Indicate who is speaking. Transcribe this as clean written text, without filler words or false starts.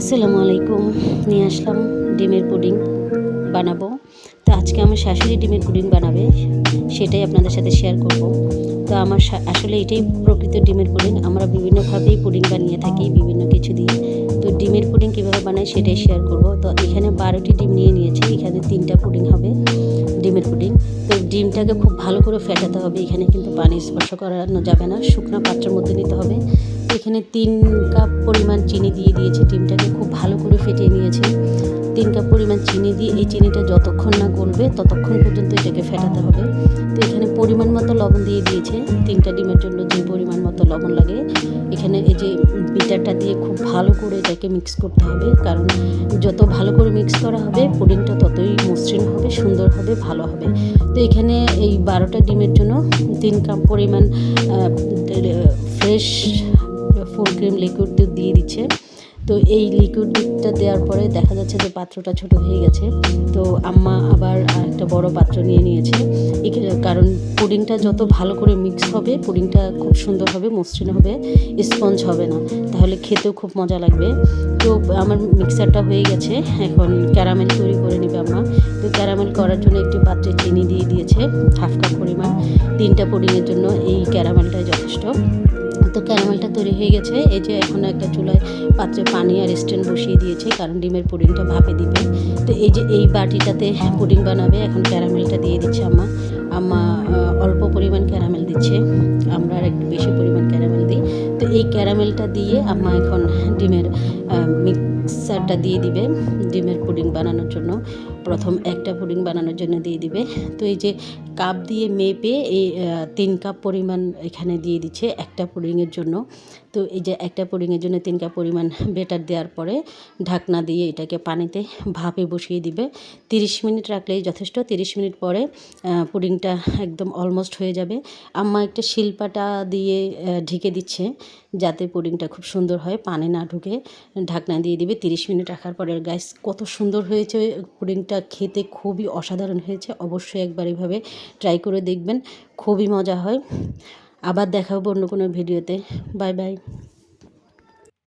Speaker 1: আসসালামু আলাইকুম। নিয়ে আসলাম ডিমের পুডিং বানাবো। তো আজকে আমার শাশুড়ি ডিমের পুডিং বানাবে, সেটাই আপনাদের সাথে শেয়ার করব। তো আমার আসলে এটাই প্রকৃত ডিমের পুডিং। আমরা বিভিন্নভাবেই পুডিং বানিয়ে থাকি বিভিন্ন কিছু দিয়ে। তো ডিমের পুডিং কীভাবে বানাই সেটাই শেয়ার করব। তো এখানে 12টি ডিম নিয়ে নিয়েছি। এখানে 3টা পুডিং হবে, ডিমের পুডিং। তো ডিমটাকে খুব ভালো করে ফেটাতে হবে। এখানে কিন্তু পানি স্পর্শ করানো যাবে না, শুকনো পাত্রের মধ্যে নিতে হবে। তো এখানে 3 কাপ পরিমাণ চিনি দিয়ে দিয়েছি। ডিমটাকে খুব ভালো করে ফেটিয়ে নিয়েছি। 3 কাপ পরিমাণ চিনি দিয়ে এই চিনিটা যতক্ষণ না গলবে ততক্ষণ পর্যন্ত এটাকে ফেটাতে হবে। তো এখানে পরিমাণ মতো লবণ দিয়ে দিয়েছে। 3টা ডিমের জন্য যে পরিমাণ মতো লবণ লাগে, এখানে এই যে বিটারটা দিয়ে খুব ভালো করে এটাকে মিক্স করতে হবে। কারণ যত ভালো করে মিক্স করা হবে পুডিংটা ততই মসৃণ হবে, সুন্দর হবে, ভালো হবে। তো এখানে এই 12টা ডিমের জন্য 3 কাপ পরিমাণ ফ্রেশ ফুল ক্রিম লিকুইড দুধ দিয়ে দিচ্ছে। তো এই লিকুইড দুধটা দেওয়ার পরে দেখা যাচ্ছে যে পাত্রটা ছোট হয়ে গেছে। তো আম্মা আবার একটা বড় পাত্র নিয়ে নিয়েছে। কারণ পুডিংটা যত ভালো করে মিক্স হবে পুডিংটা খুব সুন্দর হবে, মসৃণ হবে, স্পঞ্জ হবে না, তাহলে খেতেও খুব মজা লাগবে। তো আমার মিক্সারটা হয়ে গেছে, এখন ক্যারামেল তৈরি করে নেবে আম্মা। তো ক্যারামেল করার জন্য একটি পাত্রে চিনি দিয়ে দিয়েছে হাফ কাপ পরিমাণ। 3টা পুডিংয়ের জন্য এই ক্যারামেলটাই যথেষ্ট। তো ক্যারামেলটা তৈরি হয়ে গেছে। এই যে এখন একটা চুলায় পাত্রে পানি আর স্ট্যান্ড বসিয়ে দিয়েছে, কারণ ডিমের পুডিংটা ভাপে দিবে। তো এই যে এই বাটিটাতে পুডিং বানাবে। এখন ক্যারামেলটা দিয়ে দিচ্ছে আম্মা। আম্মা অল্প পরিমাণ ক্যারামেল দিচ্ছে, আমরা আর একটু বেশি পরিমাণ ক্যারামেল দিই। তো এই ক্যারামেলটা দিয়ে আম্মা এখন ডিমের মিক্সারটা দিয়ে দিবে ডিমের পুডিং বানানোর জন্য। প্রথম একটা পুডিং বানানোর জন্য দিয়ে দিবে। তো এই যে কাপ দিয়ে মেপে এই 3 কাপ পরিমাণ এখানে দিয়ে দিচ্ছে একটা পুডিংয়ের জন্য। তো এই যে একটা পুডিংয়ের জন্য 3 কাপ পরিমাণ বেটার দেওয়ার পরে ঢাকনা দিয়ে এটাকে পানিতে ভাপে বসিয়ে দিবে। 30 মিনিট রাখলেই যথেষ্ট। 30 মিনিট পরে পুডিংটা একদম অলমোস্ট হয়ে যাবে। আম্মা একটা শিলপাটা দিয়ে ঢেকে দিচ্ছে, যাতে পুডিংটা খুব সুন্দর হয়, পানি না ঢুকে। ঢাকনা দিয়ে দিবে। 30 মিনিট রাখার পরে গাইস কত সুন্দর হয়েছে পুডিংটা, খেতে খুবই অসাধারণ হয়েছে। অবশ্যই একবার এভাবে ট্রাই করে দেখবেন, খুবই মজা হয়। আবার দেখা হবে অন্য কোনো ভিডিওতে। Bye bye.